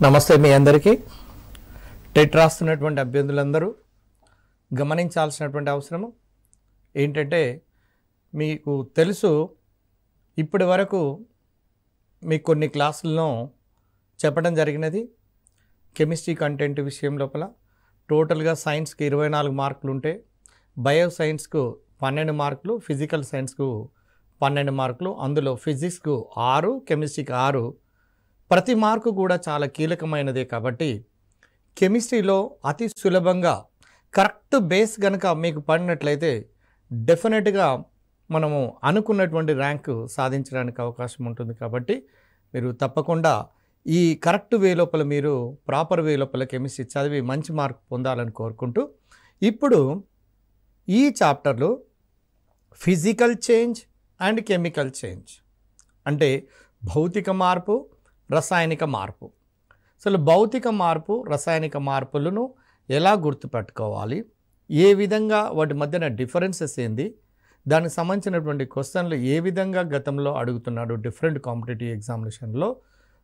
నమస్తే మీ అందరికీ. టెట్ రాస్తున్నటువంటి అభ్యర్థులందరూ గమనించాల్సినటువంటి అవసరము ఏంటంటే, మీకు తెలుసు ఇప్పటి వరకు మీకు కొన్ని క్లాసుల్లో చెప్పడం జరిగినది. కెమిస్ట్రీ కంటెంట్ విషయం లోపల టోటల్గా సైన్స్కి 24 మార్కులు ఉంటే, బయో సైన్స్కు 12 మార్కులు, ఫిజికల్ సైన్స్కు 12 మార్కులు, అందులో ఫిజిక్స్కు 6, కెమిస్ట్రీకి 6. ప్రతి మార్కు కూడా చాలా కీలకమైనదే కాబట్టి కెమిస్ట్రీలో అతి సులభంగా కరెక్ట్ బేస్ కనుక మీకు పడినట్లయితే డెఫినెట్గా మనము అనుకున్నటువంటి ర్యాంకు సాధించడానికి అవకాశం ఉంటుంది. కాబట్టి మీరు తప్పకుండా ఈ కరెక్ట్ వే లోపల మీరు ప్రాపర్ వే లోపల కెమిస్ట్రీ చదివి మంచి మార్క్ పొందాలని కోరుకుంటూ, ఇప్పుడు ఈ చాప్టర్లో physical change and chemical change అంటే భౌతిక మార్పు, రసాయనిక మార్పు. అసలు భౌతిక మార్పు, రసాయనిక మార్పులను ఎలా గుర్తుపెట్టుకోవాలి, ఏ విధంగా వాటి మధ్యన డిఫరెన్సెస్ ఏంది, దానికి సంబంధించినటువంటి క్వశ్చన్లు ఏ విధంగా గతంలో అడుగుతున్నాడు డిఫరెంట్ కాంపిటేటివ్ ఎగ్జామినేషన్లో,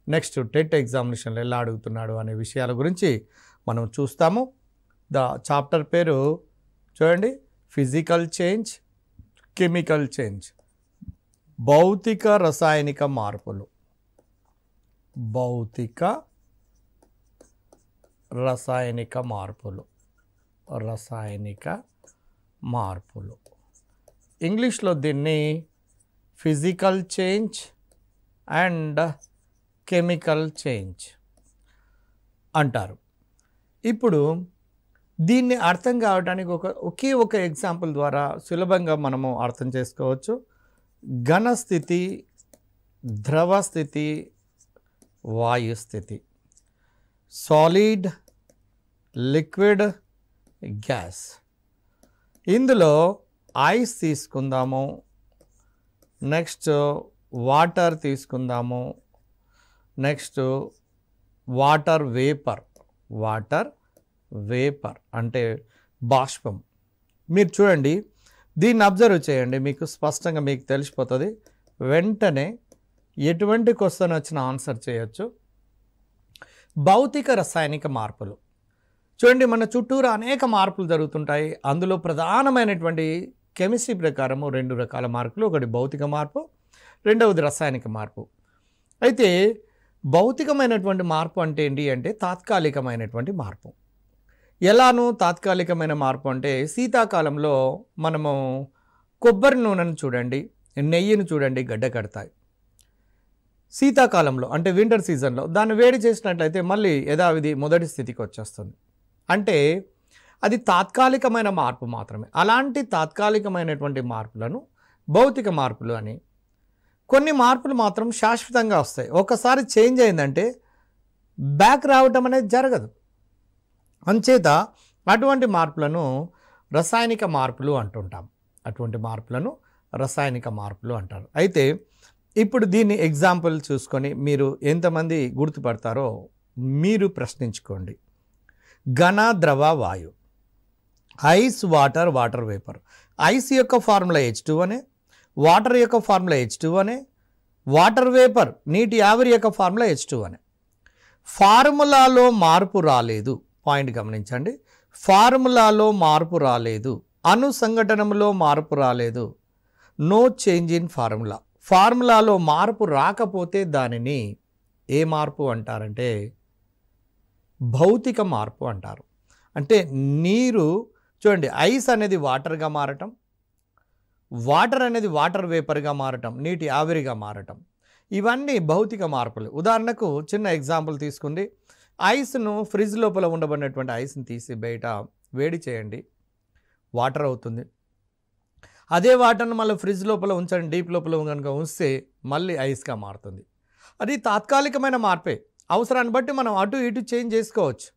నెక్స్ట్ టెట్ ఎగ్జామినేషన్లో ఎలా అడుగుతున్నాడు అనే విషయాల గురించి మనం చూస్తాము. చాప్టర్ పేరు చూడండి, ఫిజికల్ చేంజ్, కెమికల్ చేంజ్, భౌతిక రసాయనిక మార్పులు. భౌతిక రసాయనిక మార్పులు, రసాయనిక మార్పులు. ఇంగ్లీష్లో దీన్ని physical change and chemical change అంటారు. ఇప్పుడు దీన్ని అర్థం కావడానికి ఒకే ఒక ఎగ్జాంపుల్ ద్వారా సులభంగా మనము అర్థం చేసుకోవచ్చు. ఘనస్థితి, ద్రవస్థితి, వాయుస్థితి, సాలిడ్, లిక్విడ్, గ్యాస్. ఇందులో ఐస్ తీసుకుందాము, నెక్స్ట్ వాటర్ తీసుకుందాము, next water vapour. Water vapour అంటే బాష్పం. మీరు చూడండి, దీన్ని అబ్జర్వ్ చేయండి, మీకు స్పష్టంగా మీకు తెలిసిపోతుంది. వెంటనే ఎటువంటి క్వశ్చన్ వచ్చినా ఆన్సర్ చేయొచ్చు. భౌతిక రసాయనిక మార్పులు చూడండి, మన చుట్టూరు అనేక మార్పులు జరుగుతుంటాయి. అందులో ప్రధానమైనటువంటి కెమిస్ట్రీ ప్రకారము 2 రకాల మార్పులు, ఒకటి భౌతిక మార్పు, రెండవది రసాయనిక మార్పు. అయితే భౌతికమైనటువంటి మార్పు అంటే ఏంటి అంటే తాత్కాలికమైనటువంటి మార్పు. ఎలానూ తాత్కాలికమైన మార్పు అంటే, శీతాకాలంలో మనము కొబ్బరి నూనెను చూడండి, నెయ్యిని చూడండి, గడ్డ కడతాయి. శీతాకాలంలో అంటే వింటర్ సీజన్లో దాన్ని వేడి చేసినట్లయితే మళ్ళీ యథావిధి మొదటి స్థితికి వచ్చేస్తుంది. అంటే అది తాత్కాలికమైన మార్పు మాత్రమే. అలాంటి తాత్కాలికమైనటువంటి మార్పులను భౌతిక మార్పులు అని. కొన్ని మార్పులు మాత్రం శాశ్వతంగా వస్తాయి. ఒకసారి చేంజ్ అయిందంటే బ్యాక్ రావటం అనేది జరగదు. అంచేత అటువంటి మార్పులను రసాయనిక మార్పులు అంటుంటాం. అటువంటి మార్పులను రసాయనిక మార్పులు అంటారు. అయితే ఇప్పుడు దీన్ని ఎగ్జాంపుల్ చూసుకొని మీరు ఎంతమంది గుర్తుపడతారో మీరు ప్రశ్నించుకోండి. ఘన, ద్రవ, వాయు. Ice, water, water vapour. Ice యొక్క ఫార్ములా H2 అనే, వాటర్ యొక్క ఫార్ములా H2 అనే, వాటర్ వేపర్ నీటి ఆవిరి యొక్క ఫార్ములా H2 అనే. ఫార్ములాలో మార్పు రాలేదు. పాయింట్ గమనించండి, ఫార్ములాలో మార్పు రాలేదు, అణు సంఘటనలో మార్పు రాలేదు. No change in formula. ఫార్ములాలో మార్పు రాకపోతే దానిని ఏ మార్పు అంటారంటే భౌతిక మార్పు అంటారు. అంటే నీరు చూడండి, ఐస్ అనేది వాటర్గా మారటం, వాటర్ అనేది వాటర్ వేపర్గా మారటం, నీటి ఆవిరిగా మారటం, ఇవన్నీ భౌతిక మార్పులు. ఉదాహరణకు చిన్న ఎగ్జాంపుల్ తీసుకుంది, ఐస్ను ఫ్రిడ్జ్ లోపల ఉండబడినటువంటి ఐస్ని తీసి బయట వేడి చేయండి, వాటర్ అవుతుంది. అదే వాటర్ను మళ్ళీ ఫ్రిడ్జ్ లోపల ఉంచండి, డీప్ లోపల కనుక ఉంచితే మళ్ళీ ఐస్గా మారుతుంది. అది తాత్కాలికమైన మార్పే. అవసరాన్ని బట్టి మనం అటు ఇటు చేంజ్ చేసుకోవచ్చు.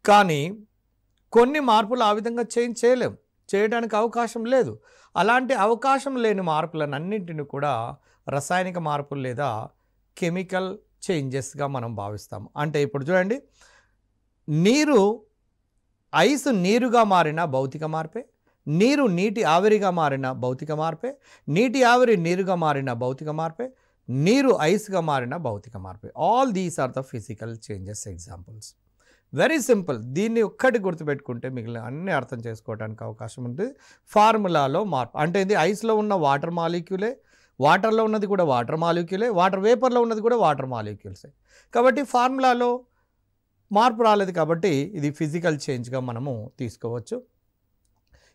కానీ కొన్ని మార్పులు ఆ విధంగా చేంజ్ చేయలేం, చేయడానికి అవకాశం లేదు. అలాంటి అవకాశం లేని మార్పులను అన్నింటిని కూడా రసాయనిక మార్పులు లేదా కెమికల్ చేంజెస్గా మనం భావిస్తాం. అంటే ఇప్పుడు చూడండి, నీరు ఐస్ నీరుగా మారిన భౌతిక మార్పే, నీరు నీటి ఆవిరిగా మారిన భౌతిక మార్పే, నీటి ఆవిరి నీరుగా మారిన భౌతిక మార్పే, నీరు ఐస్గా మారిన భౌతిక మార్పు. All these are the physical changes examples. Very simple. దీన్ని ఒక్కటి గుర్తుపెట్టుకుంటే మిగిలిన అన్నీ అర్థం చేసుకోవడానికి అవకాశం ఉంటుంది. ఫార్ములాలో మార్పు అంటే ఇది ఐస్లో ఉన్న వాటర్ మాలిక్యూలే, వాటర్లో ఉన్నది కూడా వాటర్ మాలిక్యూలే, వాటర్ వేపర్లో ఉన్నది కూడా వాటర్ మాలిక్యూల్సే. కాబట్టి ఫార్ములాలో మార్పు రాలేదు కాబట్టి ఇది ఫిజికల్ చేంజ్గా మనము తీసుకోవచ్చు.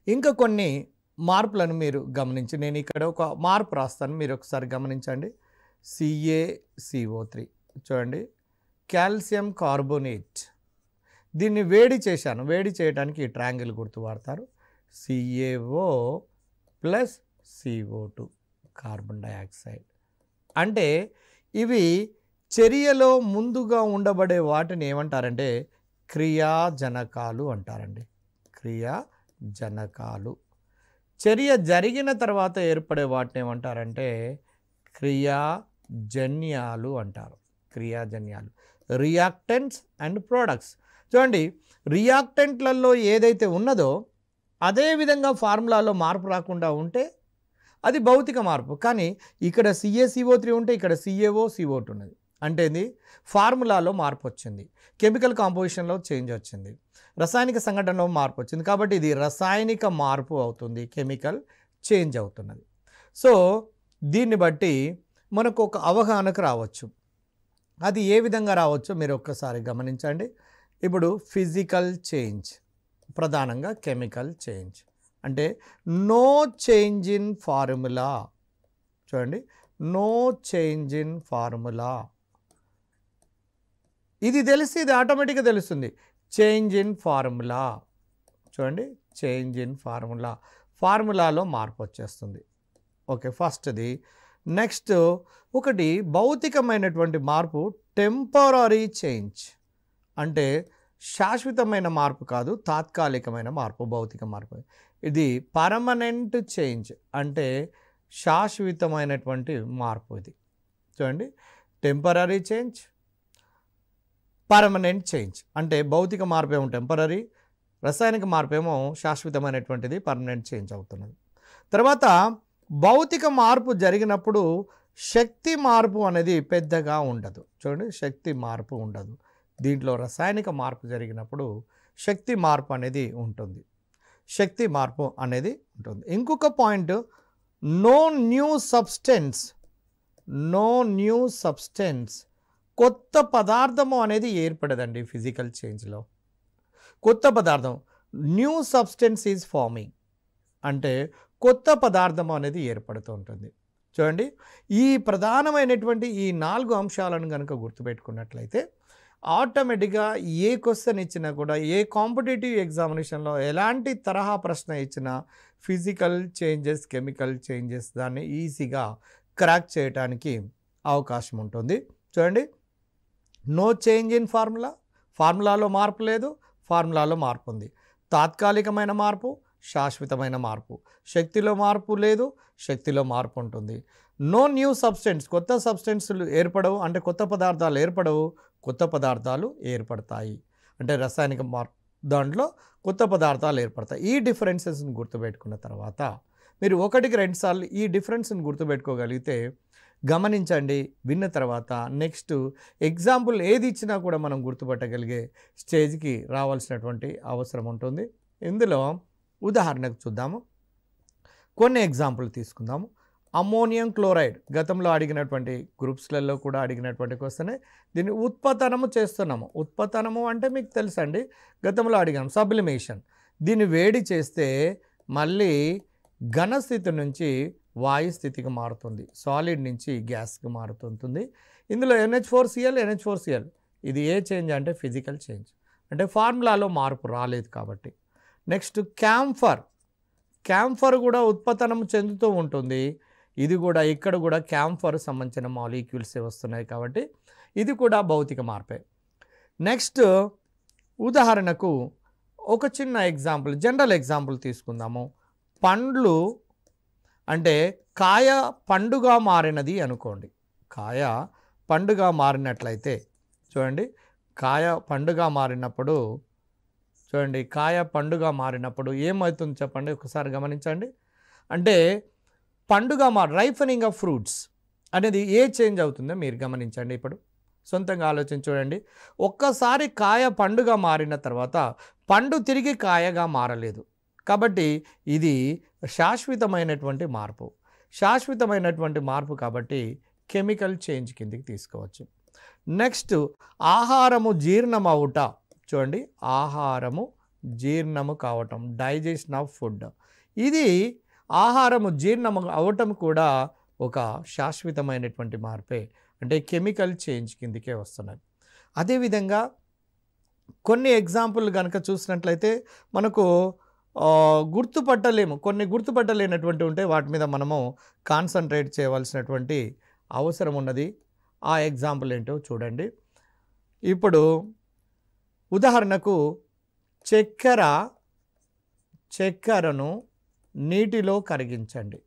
ఇంకా కొన్ని మార్పులను మీరు గమనించి, నేను ఇక్కడ ఒక మార్పు రాస్తాను, మీరు ఒకసారి గమనించండి. CaCO3 చూడండి, కాల్షియం కార్బోనేట్. దీన్ని వేడి చేశాను. వేడి చేయడానికి ఈ ట్రయాంగిల్ గుర్తు వాడతారు. CaO + CO2 carbon dioxide. అంటే ఇవి చర్యలో ముందుగా ఉండబడే వాటిని ఏమంటారంటే క్రియాజనకాలు అంటారండి. క్రియాజనకాలు. చర్య జరిగిన తర్వాత ఏర్పడే వాటిని ఏమంటారంటే క్రియాజన్యాలు అంటారు. క్రియాజన్యాలు. Reactants and products. చూడండి, రియాక్టెంట్లలో ఏదైతే ఉన్నదో అదే విధంగా ఫార్ములాలో మార్పు రాకుండా ఉంటే అది భౌతిక మార్పు. కానీ ఇక్కడ CaCO3 ఉంటే ఇక్కడ CaO CO2 ఉన్నది. అంటే ఇది ఫార్ములాలో మార్పు వచ్చింది, కెమికల్ కాంపోజిషన్లో చేంజ్ వచ్చింది, రసాయనిక సంఘటనలో మార్పు వచ్చింది. కాబట్టి ఇది రసాయనిక మార్పు అవుతుంది, కెమికల్ చేంజ్ అవుతున్నది. సో దీన్ని బట్టి మనకు ఒక అవగాహనకు రావచ్చు. అది ఏ విధంగా రావచ్చో మీరు ఒక్కసారి గమనించండి. ఇప్పుడు ఫిజికల్ చేంజ్, ప్రధానంగా కెమికల్ చేంజ్ అంటే నో చేంజ్ ఇన్ ఫార్ములా. చూడండి, నో చేంజ్ ఇన్ ఫార్ములా. ఇది తెలిసి ఇది ఆటోమేటిక్గా తెలుస్తుంది. Change in formula. చూడండి, చేంజ్ ఇన్ ఫార్ములా. ఫార్ములాలో మార్పు వచ్చేస్తుంది. ఓకే, ఫస్ట్ది. నెక్స్ట్ ఒకటి భౌతికమైనటువంటి మార్పు, టెంపరరీ చేంజ్. అంటే శాశ్వతమైన మార్పు కాదు, తాత్కాలికమైన మార్పు, భౌతిక మార్పు. ఇది పర్మనెంట్ చేంజ్ అంటే శాశ్వతమైనటువంటి మార్పు. ఇది చూడండి, టెంపరరీ చేంజ్, పర్మనెంట్ చేంజ్. అంటే భౌతిక మార్పు ఏమో టెంపరరీ, రసాయనిక మార్పు ఏమో శాశ్వతమైనటువంటిది, పర్మనెంట్ చేంజ్ అవుతున్నది. తర్వాత భౌతిక మార్పు జరిగినప్పుడు శక్తి మార్పు అనేది పెద్దగా ఉండదు. చూడండి, శక్తి మార్పు ఉండదు. దీంట్లో రసాయనిక మార్పు జరిగినప్పుడు శక్తి మార్పు అనేది ఉంటుంది. శక్తి మార్పు అనేది ఉంటుంది. ఇంకొక point, no new substance. No new substance. కొత్త పదార్థము అనేది ఏర్పడదండి ఫిజికల్ చేంజ్లో. కొత్త పదార్థం, న్యూ సబ్స్టెన్స్ ఈజ్ ఫార్మింగ్. అంటే కొత్త పదార్థం అనేది ఏర్పడుతూ ఉంటుంది. చూడండి, ఈ ప్రధానమైనటువంటి ఈ 4 అంశాలను కనుక గుర్తుపెట్టుకున్నట్లయితే ఆటోమేటిక్గా ఏ క్వశ్చన్ ఇచ్చినా కూడా, ఏ కాంపిటేటివ్ ఎగ్జామినేషన్లో ఎలాంటి తరహా ప్రశ్న ఇచ్చినా ఫిజికల్ చేంజెస్, కెమికల్ చేంజెస్ దాన్ని ఈజీగా క్రాక్ చేయడానికి అవకాశం ఉంటుంది. చూడండి, నో చేంజ్ ఇన్ ఫార్ములా. ఫార్ములాలో మార్పు లేదు, ఫార్ములాలో మార్పు ఉంది. తాత్కాలికమైన మార్పు, శాశ్వతమైన మార్పు. శక్తిలో మార్పు లేదు, శక్తిలో మార్పు ఉంటుంది. No new substance. కొత్త సబ్స్టెన్స్లు ఏర్పడవు, అంటే కొత్త పదార్థాలు ఏర్పడవు, కొత్త పదార్థాలు ఏర్పడతాయి. అంటే రసాయనిక మార్పు దాంట్లో కొత్త పదార్థాలు ఏర్పడతాయి. ఈ డిఫరెన్సెస్ని గుర్తుపెట్టుకున్న తర్వాత మీరు 1-2 సార్లు ఈ డిఫరెన్స్ని గుర్తుపెట్టుకోగలిగితే గమనించండి. విన్న తర్వాత నెక్స్ట్ ఎగ్జాంపుల్ ఏది ఇచ్చినా కూడా మనం గుర్తుపట్టగలిగే స్టేజ్కి రావాల్సినటువంటి అవసరం ఉంటుంది. ఇందులో ఉదాహరణకు చూద్దాము, కొన్ని ఎగ్జాంపుల్ తీసుకుందాము. అమ్మోనియం క్లోరైడ్ గతంలో అడిగినటువంటి గ్రూప్స్లలో కూడా అడిగినటువంటి క్వశ్చనే. దీన్ని ఉత్పతనము చేస్తున్నాము. ఉత్పతనము అంటే మీకు తెలుసండి, గతంలో అడిగాము, సబ్లిమేషన్. దీన్ని వేడి చేస్తే మళ్ళీ ఘనస్థితి నుంచి వాయు స్థితికి మారుతుంది, సాలిడ్ నుంచి గ్యాస్కి మారుతుంటుంది. ఇందులో NH4Cl ఇది ఏ చేంజ్ అంటే ఫిజికల్ చేంజ్, అంటే ఫార్ములాలో మార్పు రాలేదు కాబట్టి. నెక్స్ట్ క్యాంఫర్ కూడా ఉత్పతనం చెందుతూ ఉంటుంది. ఇది కూడా ఇక్కడ కూడా క్యాంఫర్ సంబంధించిన మాలిక్యూల్సే వస్తున్నాయి కాబట్టి ఇది కూడా భౌతిక మార్పే. నెక్స్ట్ ఉదాహరణకు ఒక చిన్న ఎగ్జాంపుల్, జనరల్ ఎగ్జాంపుల్ తీసుకుందాము. పండ్లు అంటే కాయ పండుగా మారినది అనుకోండి. కాయ పండుగా మారినట్లయితే చూడండి, కాయ పండుగా మారినప్పుడు చూడండి, కాయ పండుగా మారినప్పుడు ఏమవుతుంది చెప్పండి, ఒకసారి గమనించండి. అంటే పండుగ రైఫనింగ్ ఆఫ్ ఫ్రూట్స్ అనేది ఏ చేంజ్ అవుతుందో మీరు గమనించండి. ఇప్పుడు సొంతంగా ఆలోచించి చూడండి. ఒక్కసారి కాయ పండుగా మారిన తర్వాత పండు తిరిగి కాయగా మారలేదు. కాబట్టి ఇది శాశ్వతమైనటువంటి మార్పు. శాశ్వతమైనటువంటి మార్పు కాబట్టి కెమికల్ చేంజ్ కిందికి తీసుకోవచ్చు. నెక్స్ట్ ఆహారము జీర్ణమవుట. చూడండి, ఆహారము జీర్ణము కావటం, డైజెషన్ ఆఫ్ ఫుడ్. ఇది ఆహారము జీర్ణము అవటం కూడా ఒక శాశ్వతమైనటువంటి మార్పే, అంటే కెమికల్ చేంజ్ కిందికే వస్తున్నాయి. అదేవిధంగా కొన్ని ఎగ్జాంపుల్ కనుక చూసినట్లయితే మనకు గుర్తుపట్టలేము, కొన్ని గుర్తుపట్టలేనటువంటి ఉంటే వాటి మీద మనము కాన్సన్ట్రేట్ చేయవలసినటువంటి అవసరం ఉన్నది. ఆ ఎగ్జాంపుల్ ఏంటో చూడండి. ఇప్పుడు ఉదాహరణకు చక్కెరను నీటిలో కరిగించండి.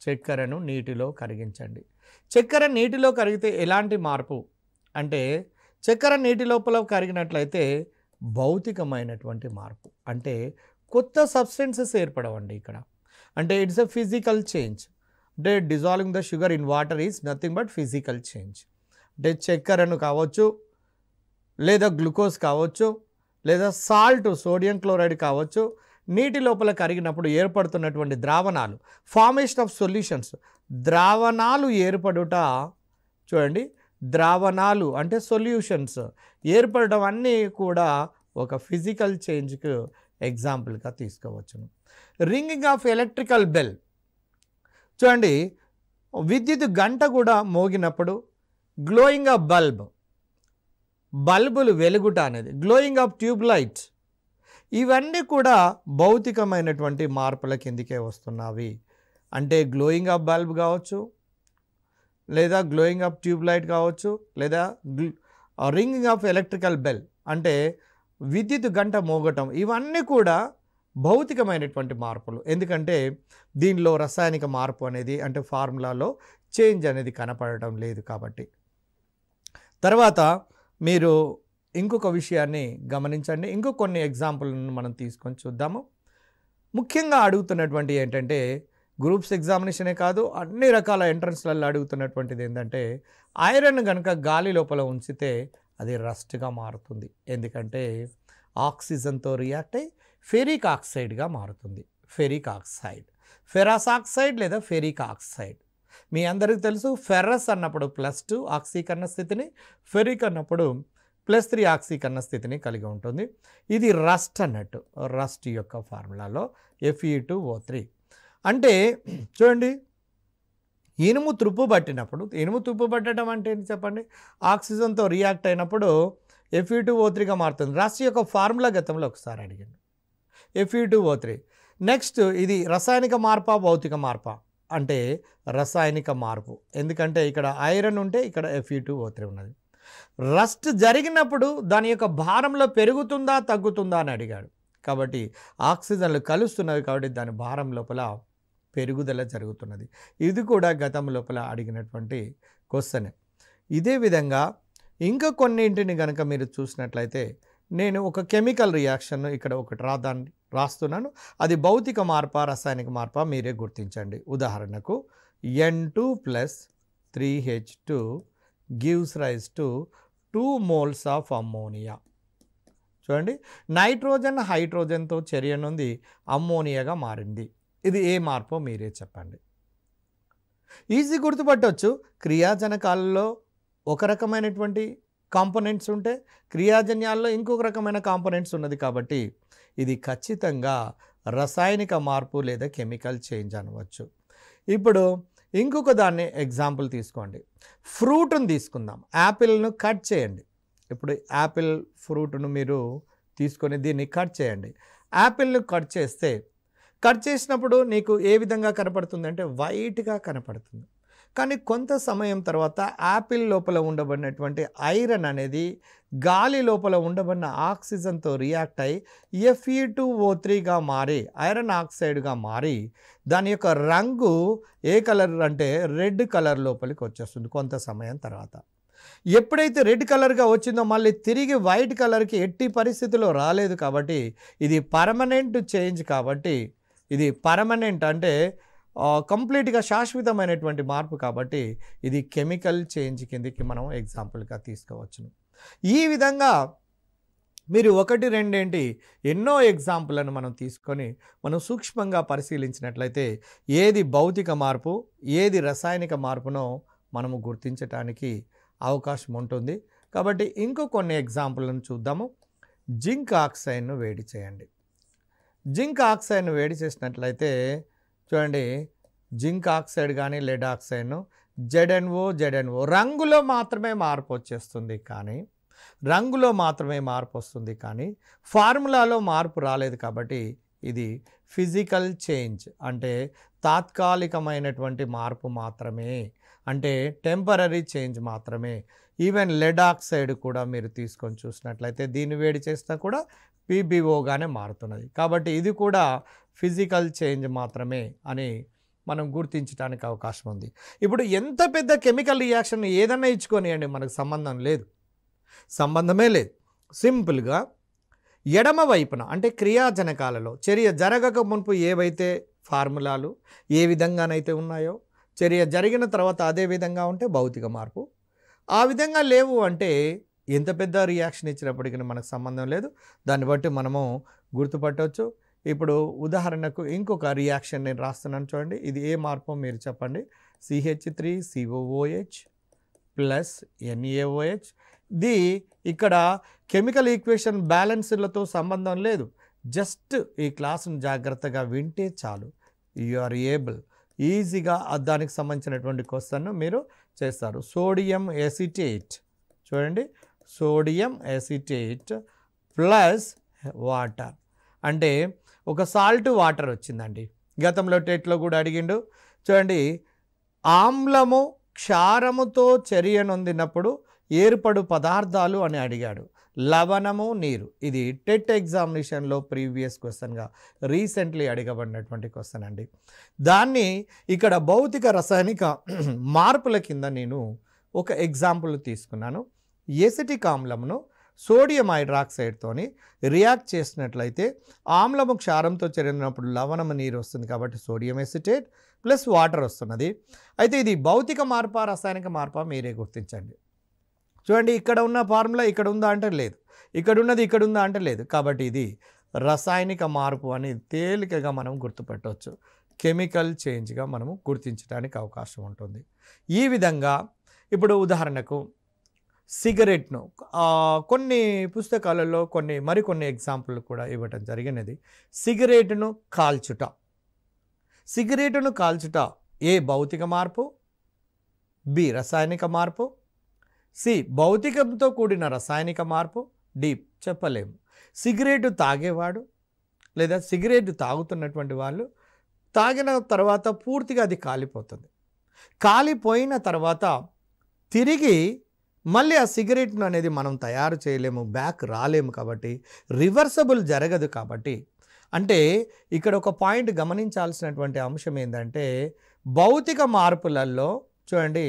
చక్కెరను నీటిలో కరిగించండి. చక్కెర నీటిలో కరిగితే ఎలాంటి మార్పు అంటే, చక్కెర నీటి లోపల కరిగినట్లయితే భౌతికమైనటువంటి మార్పు, అంటే కొత్త సబ్స్టెన్సెస్ ఏర్పడవండి ఇక్కడ. అంటే ఇట్స్ ఎ ఫిజికల్ చేంజ్. అంటే dissolving the sugar in water is nothing but physical change. అంటే చక్కెరను కావచ్చు, లేదా గ్లూకోజ్ కావచ్చు, లేదా సాల్ట్ సోడియం క్లోరైడ్ కావచ్చు, నీటి లోపల కరిగినప్పుడు ఏర్పడుతున్నటువంటి ద్రావణాలు, ఫార్మేషన్ ఆఫ్ సొల్యూషన్స్, ద్రావణాలు ఏర్పడుట. చూడండి, ద్రావణాలు అంటే సొల్యూషన్స్ ఏర్పడడం అన్నీ కూడా ఒక ఫిజికల్ చేంజ్కు ఎగ్జాంపుల్గా తీసుకోవచ్చును. Ringing of electrical bell. చూడండి, విద్యుత్ గంట కూడా మోగినప్పుడు గ్లోయింగ్ ఆఫ్ బల్బులు వెలుగుట అనేది, గ్లోయింగ్ ఆఫ్ ట్యూబ్ లైట్, ఇవన్నీ కూడా భౌతికమైనటువంటి మార్పుల కిందికే వస్తున్నవి. అంటే గ్లోయింగ్ ఆఫ్ బల్బ్ కావచ్చు, లేదా గ్లోయింగ్ ఆఫ్ ట్యూబ్ లైట్ కావచ్చు, లేదా రింగింగ్ ఆఫ్ ఎలక్ట్రికల్ బెల్ అంటే విద్యుత్ గంట మోగటం, ఇవన్నీ కూడా భౌతికమైనటువంటి మార్పులు. ఎందుకంటే దీనిలో రసాయనిక మార్పు అనేది, అంటే ఫార్ములాలో చేంజ్ అనేది కనపడటం లేదు కాబట్టి. తర్వాత మీరు ఇంకొక విషయాన్ని గమనించండి. ఇంకో కొన్ని ఎగ్జాంపుల్ను మనం తీసుకొని చూద్దాము. ముఖ్యంగా అడుగుతున్నటువంటి ఏంటంటే, గ్రూప్స్ ఎగ్జామినేషనే కాదు, అన్ని రకాల ఎంట్రన్స్లలో అడుగుతున్నటువంటిది ఏంటంటే, ఐరన్ కనుక గాలి లోపల ఉంచితే అది రస్ట్గా మారుతుంది. ఎందుకంటే ఆక్సిజన్తో రియాక్ట్ అయ్యి ఫెరిక్ ఆక్సైడ్గా మారుతుంది. ఫెరిక్ ఆక్సైడ్, ఫెరస్ ఆక్సైడ్ లేదా ఫెరిక్ ఆక్సైడ్. మీ అందరికీ తెలుసు, ఫెర్రస్ అన్నప్పుడు +2 ఆక్సీకరణ స్థితిని, ఫెరిక్ అన్నప్పుడు +3 ఆక్సీకరణ స్థితిని కలిగి ఉంటుంది. ఇది రస్ట్ అన్నట్టు. రస్ట్ యొక్క ఫార్ములాలో Fe2O3. అంటే చూడండి, ఇనుము తుప్పు పట్టినప్పుడు, ఇనుము తుప్పు పట్టడం అంటే ఏంటి చెప్పండి, ఆక్సిజన్తో రియాక్ట్ అయినప్పుడు Fe2O3గా మారుతుంది. రస్ట్ యొక్క ఫార్ములా గతంలో ఒకసారి అడిగాను, Fe2O3. నెక్స్ట్, ఇది రసాయనిక మార్పా భౌతిక మార్పా అంటే రసాయనిక మార్పు. ఎందుకంటే ఇక్కడ ఐరన్ ఉంటే ఇక్కడ Fe2O3 ఉన్నది. రస్ట్ జరిగినప్పుడు దాని యొక్క భారంలో పెరుగుతుందా తగ్గుతుందా అని అడిగాడు. కాబట్టి ఆక్సిజన్లు కలుస్తున్నవి కాబట్టి దాని భారం లోపల పెరుగుదల జరుగుతున్నది. ఇది కూడా గతం లోపల అడిగినటువంటి క్వశ్చన్. ఇదే విధంగా ఇంకా కొన్నింటిని కనుక మీరు చూసినట్లయితే, నేను ఒక కెమికల్ రియాక్షన్ ఇక్కడ ఒకటి రాస్తున్నాను. అది భౌతిక మార్పా రసాయనిక మార్పా మీరే గుర్తించండి. ఉదాహరణకు N2+3H2 gives rise to 2 moles of ammonia. చూడండి, నైట్రోజన్ హైడ్రోజన్తో చర్య నుండి అమ్మోనియాగా మారింది. ఇది ఏ మార్పో మీరే చెప్పండి. ఈజీ గుర్తుపట్టవచ్చు. క్రియాజనకాలలో ఒక రకమైనటువంటి కాంపోనెంట్స్ ఉంటే క్రియాజన్యాల్లో ఇంకొక రకమైన కాంపోనెంట్స్ ఉన్నది కాబట్టి ఇది ఖచ్చితంగా రసాయనిక మార్పు లేదా కెమికల్ చేంజ్ అనవచ్చు. ఇప్పుడు ఇంకొక దాన్ని ఎగ్జాంపుల్ తీసుకోండి. ఫ్రూట్ను తీసుకుందాం. యాపిల్ను కట్ చేయండి. ఇప్పుడు యాపిల్ ఫ్రూట్ను మీరు తీసుకొని దీన్ని కట్ చేయండి. యాపిల్ను కట్ చేసినప్పుడు నీకు ఏ విధంగా కనపడుతుంది అంటే వైట్గా కనపడుతుంది. కానీ కొంత సమయం తర్వాత యాపిల్ లోపల ఉండబడినటువంటి ఐరన్ అనేది గాలి లోపల ఉండబడిన ఆక్సిజన్తో రియాక్ట్ అయి Fe2O3గా మారి ఐరన్ ఆక్సైడ్గా మారి దాని యొక్క రంగు ఏ కలర్ అంటే రెడ్ కలర్ లోపలికి వచ్చేస్తుంది కొంత సమయం తర్వాత. ఎప్పుడైతే రెడ్ కలర్గా వచ్చిందో మళ్ళీ తిరిగి వైట్ కలర్కి ఎట్టి పరిస్థితిలో రాలేదు. కాబట్టి ఇది పర్మనెంట్ చేంజ్. కాబట్టి ఇది పర్మనెంట్ అంటే కంప్లీట్గా శాశ్వతమైనటువంటి మార్పు కాబట్టి ఇది కెమికల్ చేంజ్ కిందకి మనం ఎగ్జాంపుల్గా తీసుకోవచ్చును. ఈ విధంగా మీరు ఒకటి రెండేంటి ఎన్నో ఎగ్జాంపుల్లను మనం తీసుకొని మనం సూక్ష్మంగా పరిశీలించినట్లయితే ఏది భౌతిక మార్పు ఏది రసాయనిక మార్పునో మనము గుర్తించటానికి అవకాశం ఉంటుంది. కాబట్టి ఇంకో కొన్ని ఎగ్జాంపుల్లను చూద్దాము. జింక్ ఆక్సైడ్ను వేడి చేయండి. జింక్ ఆక్సైడ్ను వేడి చేసినట్లయితే చూడండి, జింక్ ఆక్సైడ్ కానీ లెడ్ ఆక్సైడ్ను జెడ్ఎన్ఓ రంగులో మాత్రమే మార్పు వచ్చేస్తుంది, కానీ రంగులో మాత్రమే మార్పు వస్తుంది, కానీ ఫార్ములాలో మార్పు రాలేదు. కాబట్టి ఇది ఫిజికల్ చేంజ్, అంటే తాత్కాలికమైనటువంటి మార్పు మాత్రమే, అంటే టెంపరరీ చేంజ్ మాత్రమే. ఈవెన్ లెడ్ ఆక్సైడ్ కూడా మీరు తీసుకొని చూసినట్లయితే దీన్ని వేడి చేసినా కూడా పీబీఓగానే మారుతున్నది. కాబట్టి ఇది కూడా ఫిజికల్ చేంజ్ మాత్రమే అని మనం గుర్తించడానికి అవకాశం ఉంది. ఇప్పుడు ఎంత పెద్ద కెమికల్ రియాక్షన్ ఏదన్నా ఇచ్చుకొనియండి, మనకు సంబంధమే లేదు. సింపుల్గా ఎడమ వైపున అంటే క్రియాజనకాలలో చర్య జరగక మునుపు ఏవైతే ఫార్ములాలు ఏ విధంగానైతే ఉన్నాయో, చర్య జరిగిన తర్వాత అదే విధంగా ఉంటే భౌతిక మార్పు, ఆ విధంగా లేవు అంటే ఎంత పెద్ద రియాక్షన్ ఇచ్చినప్పటికీ మనకు సంబంధం లేదు. దాన్ని బట్టి మనము గుర్తుపట్టవచ్చు. ఇప్పుడు ఉదాహరణకు ఇంకొక రియాక్షన్ నేను రాస్తున్నాను చూడండి. ఇది ఏ మార్పు మీరు చెప్పండి. CH3COOH plus NaOH. ఇది ఇక్కడ కెమికల్ ఈక్వేషన్ బ్యాలెన్స్లతో సంబంధం లేదు. జస్ట్ ఈ క్లాసును జాగ్రత్తగా వింటే చాలు, యు ఆర్ ఏబుల్ ఈజీగా దానికి సంబంధించినటువంటి క్వశ్చన్ను మీరు చేస్తారు. సోడియం ఎసిటేట్ చూడండి, సోడియం ఎసిటేట్ ప్లస్ వాటర్ అంటే ఒక సాల్ట్ వాటర్ వచ్చిందండి. గతంలో టెట్లో కూడా అడిగిండు చూడండి. ఆమ్లము క్షారముతో చర్య నొందినప్పుడు ఏర్పడు పదార్థాలు అని అడిగాడు. లవణము, నీరు. ఇది టెట్ ఎగ్జామినేషన్లో ప్రీవియస్ క్వశ్చన్గా రీసెంట్లీ అడగబడినటువంటి క్వశ్చన్ అండి. దాన్ని ఇక్కడ భౌతిక రసాయనిక మార్పుల కింద నేను ఒక ఎగ్జాంపుల్ తీసుకున్నాను. ఎసిటిక్ ఆమ్లమును సోడియం హైడ్రాక్సైడ్తోని రియాక్ట్ చేసినట్లయితే ఆమ్లము క్షారంతో చేరినప్పుడు లవణము నీరు వస్తుంది, కాబట్టి సోడియం ఎసిటేట్ ప్లస్ వాటర్ వస్తున్నది. అయితే ఇది భౌతిక మార్పా రసాయనిక మార్పా మీరే గుర్తించండి. చూడండి, ఇక్కడ ఉన్న ఫార్ములా ఇక్కడ ఉందా అంటే లేదు, ఇక్కడ ఉన్నది ఇక్కడ ఉందా అంటే లేదు. కాబట్టి ఇది రసాయనిక మార్పు అని తేలికగా మనం గుర్తుపెట్టవచ్చు. కెమికల్ చేంజ్గా మనము గుర్తించడానికి అవకాశం ఉంటుంది. ఈ విధంగా ఇప్పుడు ఉదాహరణకు సిగరెట్ను కొన్ని పుస్తకాలలో మరికొన్ని ఎగ్జాంపుల్ కూడా ఇవ్వటం జరిగినది. సిగరెట్ను కాల్చుట ఏ భౌతిక మార్పు, బి రసాయనిక మార్పు, సి భౌతికంతో కూడిన రసాయనిక మార్పు, డి చెప్పలేము. సిగరెట్ తాగేవాడు లేదా సిగరెట్ తాగుతున్నటువంటి వాళ్ళు తాగిన తర్వాత పూర్తిగా అది కాలిపోతుంది. కాలిపోయిన తర్వాత తిరిగి మళ్ళీ ఆ సిగరెట్ను అనేది మనం తయారు చేయలేము, బ్యాక్ రాలేము. కాబట్టి రివర్సబుల్ జరగదు. కాబట్టి అంటే ఇక్కడ ఒక పాయింట్ గమనించాల్సినటువంటి అంశం ఏంటంటే భౌతిక మార్పులలో చూడండి,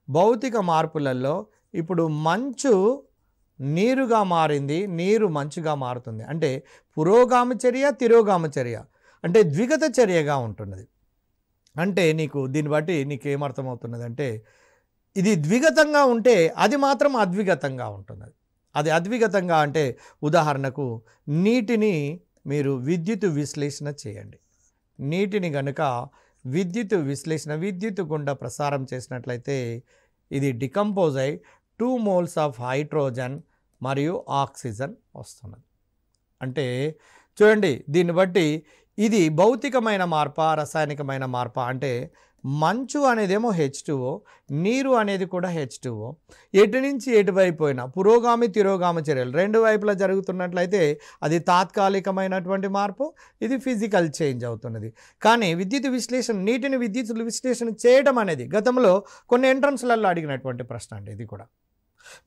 భౌతిక మార్పులలో ఇప్పుడు మంచు నీరుగా మారింది, నీరు మంచుగా మారుతుంది. అంటే పురోగామి చర్య తిరోగామి చర్య అంటే ద్విగత చర్యగా ఉంటున్నది. అంటే నీకు దీన్ని బట్టి నీకు ఏమర్థమవుతున్నది అంటే ఇది ద్విగతంగా ఉంటే అది మాత్రం అద్విగతంగా ఉంటున్నది. అది అద్విగతంగా అంటే ఉదాహరణకు నీటిని మీరు విద్యుత్ విశ్లేషణ చేయండి. నీటిని గనుక విద్యుత్ గుండా ప్రసారం చేసినట్లయితే ఇది డికంపోజ్ అయి 2 moles ఆఫ్ హైడ్రోజన్ మరియు ఆక్సిజన్ వస్తున్నది. అంటే చూడండి, దీన్ని బట్టి ఇది భౌతికమైన మార్పా రసాయనికమైన మార్పా అంటే మంచు అనేదేమో H2O, నీరు అనేది కూడా H2O. ఎటు నుంచి ఎటువైపు అయినా పురోగామి తిరోగామి చర్యలు రెండు వైపులా జరుగుతున్నట్లయితే అది తాత్కాలికమైనటువంటి మార్పు, ఇది ఫిజికల్ చేంజ్ అవుతున్నది. కానీ నీటిని విద్యుత్ విశ్లేషణ చేయడం అనేది గతంలో కొన్ని ఎంట్రన్స్లలో అడిగినటువంటి ప్రశ్న అండి. ఇది కూడా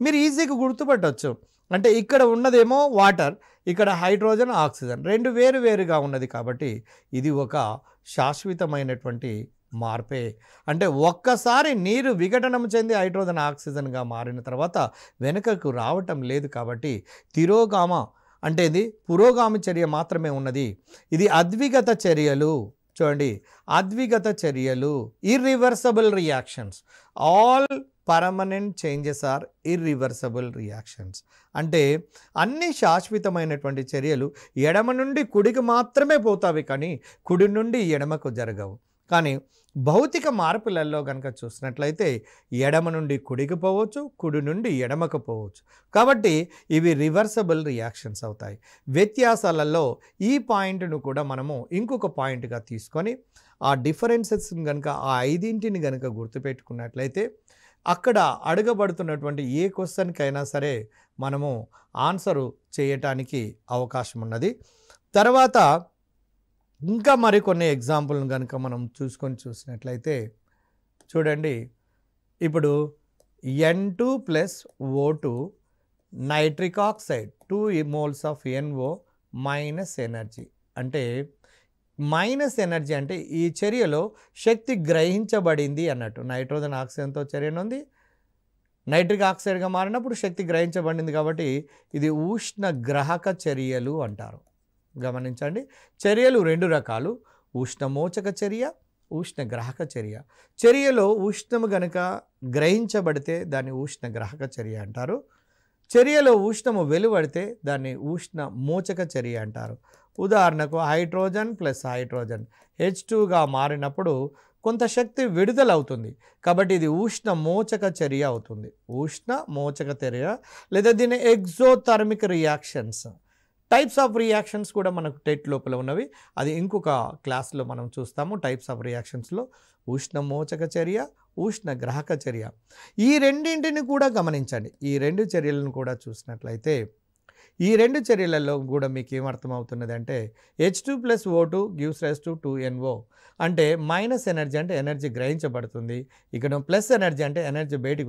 మీరు ఈజీగా గుర్తుపట్టవచ్చు. అంటే ఇక్కడ ఉన్నదేమో వాటర్, ఇక్కడ హైడ్రోజన్ ఆక్సిజన్ రెండు వేరుగా ఉన్నది. కాబట్టి ఇది ఒక శాశ్వతమైనటువంటి మార్పే. అంటే ఒక్కసారి నీరు విఘటనం చెంది హైడ్రోజన్ ఆక్సిజన్గా మారిన తర్వాత వెనుకకు రావటం లేదు. కాబట్టి తిరోగామ అంటే ఇది పురోగామి చర్య మాత్రమే ఉన్నది. ఇది అద్విగత చర్యలు. చూడండి, అద్విగత చర్యలు, irreversible reactions. All permanent changes are irreversible reactions. అంటే అన్ని శాశ్వతమైనటువంటి చర్యలు ఎడమ నుండి కుడికి మాత్రమే పోతావి, కానీ కుడి నుండి ఎడమకు జరగవు. కానీ భౌతిక మార్పులలో కనుక చూసినట్లయితే ఎడమ నుండి కుడికి పోవచ్చు, కుడి నుండి ఎడమకు పోవచ్చు. కాబట్టి ఇవి రివర్సబుల్ రియాక్షన్స్ అవుతాయి. వ్యత్యాసాలలో ఈ పాయింట్ను కూడా మనము ఇంకొక పాయింట్గా తీసుకొని ఆ డిఫరెన్సెస్ కనుక ఆ 5ని కనుక గుర్తుపెట్టుకున్నట్లయితే అక్కడ అడగబడుతున్నటువంటి ఏ క్వశ్చన్కైనా సరే మనము ఆన్సరు చేయటానికి అవకాశం ఉన్నది. తర్వాత ఇంకా మరికొన్ని ఎగ్జాంపుల్ని కనుక మనం చూసినట్లయితే చూడండి, ఇప్పుడు N2 + O2 nitric oxide 2 moles of NO minus energy. అంటే మైనస్ ఎనర్జీ అంటే ఈ చర్యలో శక్తి గ్రహించబడింది అన్నట్టు. నైట్రోజన్ ఆక్సిజన్తో చర్యను ఉంది, నైట్రిక్ ఆక్సైడ్గా మారినప్పుడు శక్తి గ్రహించబడింది. కాబట్టి ఇది ఉష్ణ గ్రహక చర్యలు అంటారు. గమనించండి, చర్యలు 2 రకాలు, ఉష్ణమోచక చర్య, ఉష్ణ గ్రాహక చర్య. చర్యలో ఉష్ణము గనుక గ్రహించబడితే దాన్ని ఉష్ణ గ్రాహక చర్య అంటారు. చర్యలో ఉష్ణము వెలువడితే దాన్ని ఉష్ణ మోచక చర్య అంటారు. ఉదాహరణకు హైడ్రోజన్ ప్లస్ హైడ్రోజన్ H2గా మారినప్పుడు కొంత శక్తి విడుదలవుతుంది, కాబట్టి ఇది ఉష్ణ మోచక చర్య అవుతుంది. ఉష్ణ మోచక చర్య లేదా దీన్ని exothermic reactions. Types of reactions కూడా మనకు టెట్ లోపల ఉన్నవి, అది ఇంకొక క్లాస్లో మనం చూస్తాము. టైప్స్ ఆఫ్ రియాక్షన్స్లో ఉష్ణ మోచక చర్య, ఉష్ణ గ్రాహక చర్య, ఈ రెండింటిని కూడా గమనించండి. ఈ 2 చర్యలను కూడా చూసినట్లయితే ఈ 2 చర్యలలో కూడా మీకు ఏమర్థమవుతున్నది అంటే H2 + O2 gives rise to 2NO. అంటే మైనస్ ఎనర్జీ అంటే ఎనర్జీ గ్రహించబడుతుంది, ఇక్కడ ప్లస్ ఎనర్జీ అంటే ఎనర్జీ బయటికి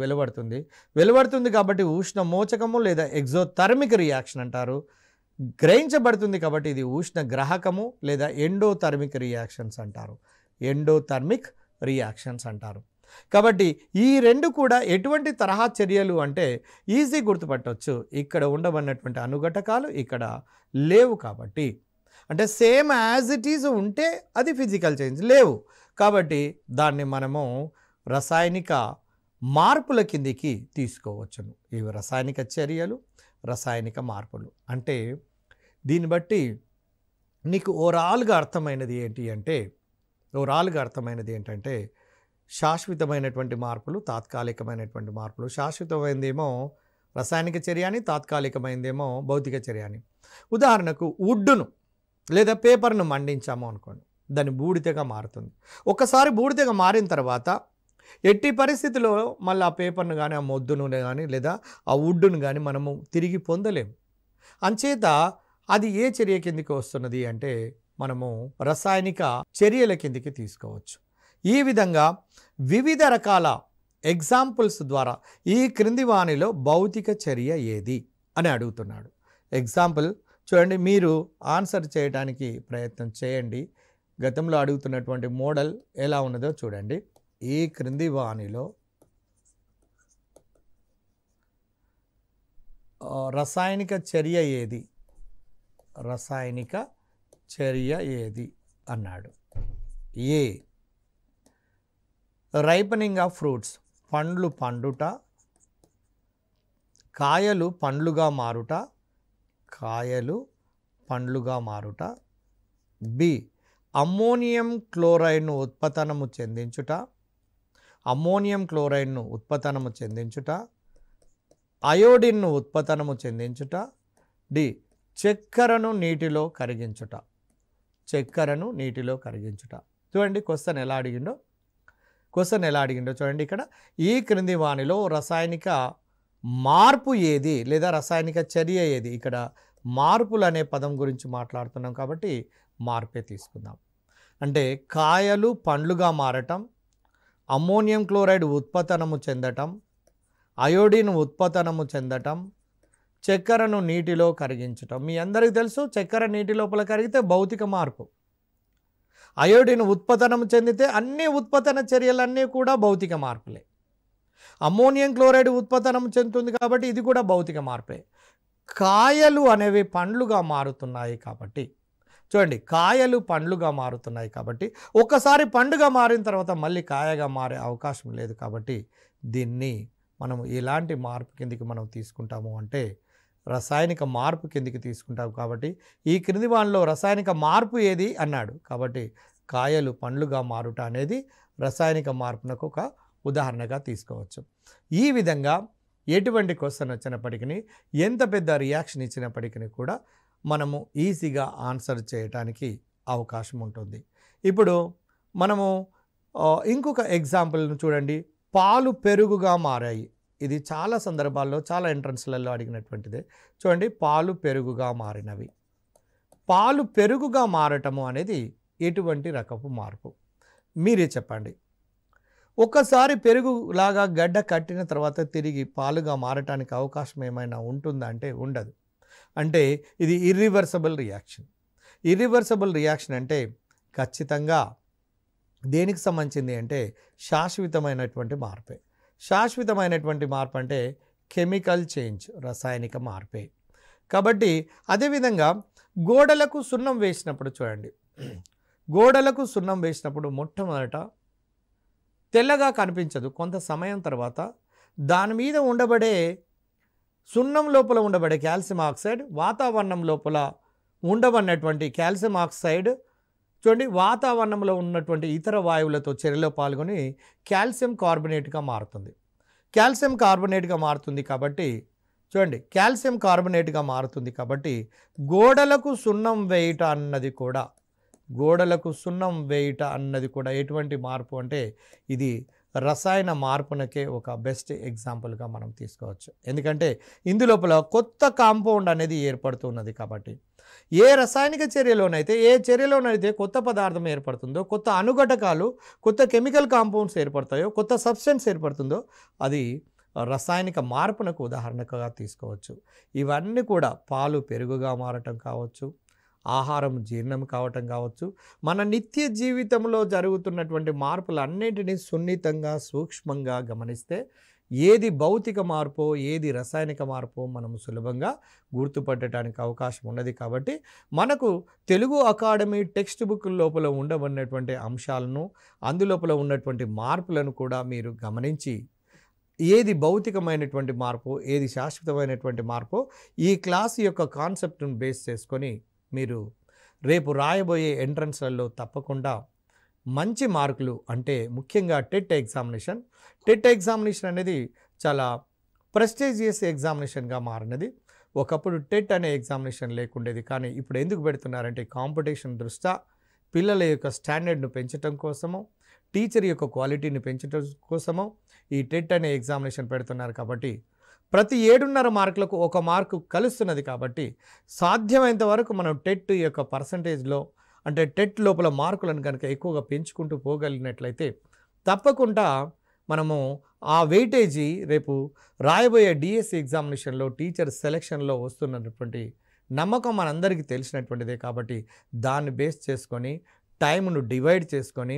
వెలువడుతుంది కాబట్టి ఉష్ణ మోచకము లేదా ఎగ్జోథర్మిక్ రియాక్షన్ అంటారు. గ్రహించబడుతుంది కాబట్టి ఇది ఉష్ణ గ్రాహకము లేదా ఎండోథర్మిక్ రియాక్షన్స్ అంటారు. ఎండోథర్మిక్ రియాక్షన్స్ అంటారు. కాబట్టి ఈ 2 కూడా ఎటువంటి తరహా చర్యలు అంటే ఈజీ గుర్తుపట్టవచ్చు. ఇక్కడ ఉండబడినటువంటి అనుఘటకాలు ఇక్కడ లేవు కాబట్టి, అంటే సేమ్ యాజ్ ఇట్ ఈజ్ ఉంటే అది ఫిజికల్ చేంజ్, లేవు కాబట్టి దాన్ని మనము రసాయనిక మార్పుల కిందికి తీసుకోవచ్చును. ఇవి రసాయనిక చర్యలు, రసాయనిక మార్పులు. అంటే దీన్ని బట్టి నీకు ఓవరాల్గా అర్థమైనది ఏంటంటే శాశ్వతమైనటువంటి మార్పులు, తాత్కాలికమైనటువంటి మార్పులు. శాశ్వతమైనదేమో రసాయనిక చర్య అని, తాత్కాలికమైనదేమో భౌతిక చర్య అని. ఉదాహరణకు వుడ్డును లేదా పేపర్ను మండించాము అనుకోండి, దాని బూడిదగా మారుతుంది. ఒకసారి బూడిదగా మారిన తర్వాత ఎట్టి పరిస్థితిలో మళ్ళీ ఆ పేపర్ను కానీ, ఆ మొద్దును కానీ లేదా ఆ వుడ్డును కానీ మనము తిరిగి పొందలేము. అంచేత అది ఏ చర్య కిందికి వస్తున్నది అంటే మనము రసాయనిక చర్యల కిందికి తీసుకోవచ్చు. ఈ విధంగా వివిధ రకాల ఎగ్జాంపుల్స్ ద్వారా ఈ క్రింది వానిలో భౌతిక చర్య ఏది అని అడుగుతున్నాడు. ఎగ్జాంపుల్ చూడండి, మీరు ఆన్సర్ చేయడానికి ప్రయత్నం చేయండి. గతంలో అడుగుతున్నటువంటి మోడల్ ఎలా ఉన్నదో చూడండి. ఈ క్రింది వానిలో రసాయనిక చర్య ఏది అన్నాడు. ఏ రైపనింగ్ ఆఫ్ ఫ్రూట్స్, పండ్లు పండుట, కాయలు పండ్లుగా మారుట. బి అమ్మోనియం క్లోరైడ్ను ఉత్పతనము చెందించుట, అయోడిన్ను ఉత్పతనము చెందించుట. డి చక్కెరను నీటిలో కరిగించుట. చూడండి క్వశ్చన్ ఎలా అడిగిండో చూడండి. ఇక్కడ ఈ క్రింది వానిలో రసాయనిక మార్పు ఏది లేదా రసాయనిక చర్య ఏది? ఇక్కడ మార్పులు అనే పదం గురించి మాట్లాడుతున్నాం కాబట్టి మార్పే తీసుకుందాం. అంటే కాయలు పండ్లుగా మారటం, అమ్మోనియం క్లోరైడ్ ఉత్పతనము చెందటం, అయోడిన్ ఉత్పతనము చెందటం, చక్కెరను నీటిలో కరిగించటం. మీ అందరికీ తెలుసు, చక్కెర నీటి లోపల కరిగితే భౌతిక మార్పు. అయోడిన్ ఉత్పతనం చెందితే అన్ని ఉత్పతన చర్యలన్నీ కూడా భౌతిక మార్పులే. అమ్మోనియం క్లోరైడ్ ఉత్పతనం చెందుతుంది కాబట్టి ఇది కూడా భౌతిక మార్పే. కాయలు అనేవి పండ్లుగా మారుతున్నాయి కాబట్టి చూడండి కాయలు పండ్లుగా మారుతున్నాయి కాబట్టి ఒక్కసారి పండుగా మారిన తర్వాత మళ్ళీ కాయగా మారే అవకాశం లేదు కాబట్టి దీన్ని మనం ఎలాంటి మార్పు కిందికి మనం తీసుకుంటాము అంటే రసాయనిక మార్పు కిందికి తీసుకుంటాం. కాబట్టి ఈ క్రింది వానిలో రసాయనిక మార్పు ఏది అన్నాడు. కాబట్టి కాయలు పండ్లుగా మారుట అనేది రసాయనిక మార్పునకు ఒక ఉదాహరణగా తీసుకోవచ్చు. ఈ విధంగా ఎటువంటి క్వశ్చన్ వచ్చినప్పటికీ ఎంత పెద్ద రియాక్షన్ ఇచ్చినప్పటికీ కూడా మనము ఈజీగా ఆన్సర్ చేయటానికి అవకాశం ఉంటుంది. ఇప్పుడు మనము ఇంకొక ఎగ్జాంపుల్ను చూడండి. పాలు పెరుగుగా మారాయి. ఇది చాలా సందర్భాల్లో చాలా ఎంట్రన్స్లలో అడిగినటువంటిదే. చూడండి, పాలు పెరుగుగా మారినవి. పాలు పెరుగుగా మారటము అనేది ఎటువంటి రకపు మార్పు మీరే చెప్పండి. ఒక్కసారి పెరుగులాగా గడ్డ కట్టిన తర్వాత తిరిగి పాలుగా మారటానికి అవకాశం ఏమైనా ఉంటుందా అంటే ఉండదు. అంటే ఇది ఇర్రివర్సబుల్ రియాక్షన్. ఇర్రివర్సబుల్ రియాక్షన్ అంటే ఖచ్చితంగా దేనికి సంబంధించింది అంటే శాశ్వతమైనటువంటి మార్పే. శాశ్వతమైనటువంటి మార్పు అంటే కెమికల్ చేంజ్, రసాయనిక మార్పే. కాబట్టి అదేవిధంగా గోడలకు సున్నం వేసినప్పుడు చూడండి, గోడలకు సున్నం వేసినప్పుడు మొట్టమొదట తెల్లగా కనిపించదు. కొంత సమయం తర్వాత దాని మీద ఉండబడే సున్నం లోపల ఉండబడే కాల్షియం ఆక్సైడ్ వాతావరణం లోపల ఉండబడినటువంటి కాల్షియం ఆక్సైడ్ చూడండి వాతావరణంలో ఉన్నటువంటి ఇతర వాయువులతో చర్యలో పాల్గొని కాల్షియం కార్బోనేట్గా మారుతుంది. కాల్షియం కార్బోనేట్గా మారుతుంది కాబట్టి చూడండి కాల్షియం కార్బోనేట్గా మారుతుంది కాబట్టి గోడలకు సున్నం వేయుట అన్నది కూడా ఎటువంటి మార్పు అంటే ఇది రసాయన మార్పునకే ఒక బెస్ట్ ఎగ్జాంపుల్గా మనం తీసుకోవచ్చు. ఎందుకంటే ఇందులోపల కొత్త కాంపౌండ్ అనేది ఏర్పడుతున్నది. కాబట్టి ఏ రసాయనిక చర్యలోనైతే కొత్త పదార్థం ఏర్పడుతుందో, కొత్త అనుఘటకాలు, కొత్త కెమికల్ కాంపౌండ్స్ ఏర్పడతాయో, కొత్త సబ్స్టెన్స్ ఏర్పడుతుందో అది రసాయనిక మార్పునకు ఉదాహరణగా తీసుకోవచ్చు. ఇవన్నీ కూడా పాలు పెరుగుగా మారటం కావచ్చు, ఆహారం జీర్ణం కావటం కావచ్చు, మన నిత్య జీవితంలో జరుగుతున్నటువంటి మార్పులన్నింటినీ సున్నితంగా సూక్ష్మంగా గమనిస్తే ఏది భౌతిక మార్పో ఏది రసాయనిక మార్పో మనం సులభంగా గుర్తుపట్టడానికి అవకాశం ఉన్నది. కాబట్టి మనకు తెలుగు అకాడమీ టెక్స్ట్ బుక్ లోపల ఉండబడినటువంటి అంశాలను, అందులోపల ఉన్నటువంటి మార్పులను కూడా మీరు గమనించి ఏది భౌతికమైనటువంటి మార్పో ఏది శాశ్వతమైనటువంటి మార్పో ఈ క్లాస్ యొక్క కాన్సెప్ట్ను బేస్ చేసుకొని మీరు రేపు రాయబోయే ఎంట్రన్స్లలో తప్పకుండా మంచి మార్కులు అంటే ముఖ్యంగా టెట్ ఎగ్జామినేషన్ అనేది చాలా ప్రెస్టీజియస్ ఎగ్జామినేషన్గా మారినది. ఒకప్పుడు టెట్ అనే ఎగ్జామినేషన్ లేకుండేది, కానీ ఇప్పుడు ఎందుకు పెడుతున్నారంటే కాంపిటీషన్ దృష్ట్యా పిల్లల యొక్క స్టాండర్డ్ను పెంచడం కోసము, టీచర్ యొక్క క్వాలిటీని పెంచడం కోసము ఈ టెట్ అనే ఎగ్జామినేషన్ పెడుతున్నారు. కాబట్టి ప్రతి 7.5 మార్కులకు 1 మార్కు కలుస్తున్నది. కాబట్టి సాధ్యమైనంత వరకు మనం టెట్ యొక్క పర్సంటేజ్లో అంటే టెట్ లోపల మార్కులను కనుక ఎక్కువగా పెంచుకుంటూ పోగలిగినట్లయితే తప్పకుండా మనము ఆ వెయిటేజీ రేపు రాయబోయే డిఎస్సి ఎగ్జామినేషన్లో టీచర్ సెలక్షన్లో వస్తున్నటువంటి నమ్మకం మనందరికీ తెలిసినటువంటిదే. కాబట్టి దాన్ని బేస్ చేసుకొని టైంను డివైడ్ చేసుకొని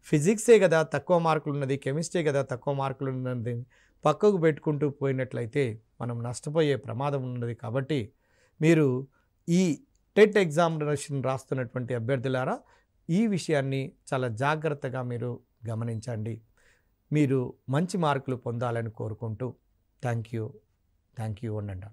ఫిజిక్సే కదా తక్కువ మార్కులు ఉన్నది, కెమిస్ట్రీ కదా తక్కువ మార్కులు ఉన్నది పక్కకు పెట్టుకుంటూ పోయినట్లయితే మనం నష్టపోయే ప్రమాదం ఉన్నది. కాబట్టి మీరు ఈ టెట్ ఎగ్జామినేషన్ రాస్తున్నటువంటి అభ్యర్థులారా ఈ విషయాన్ని చాలా జాగ్రత్తగా మీరు గమనించండి. మీరు మంచి మార్కులు పొందాలని కోరుకుంటూ థ్యాంక్ యూ ఉండండి.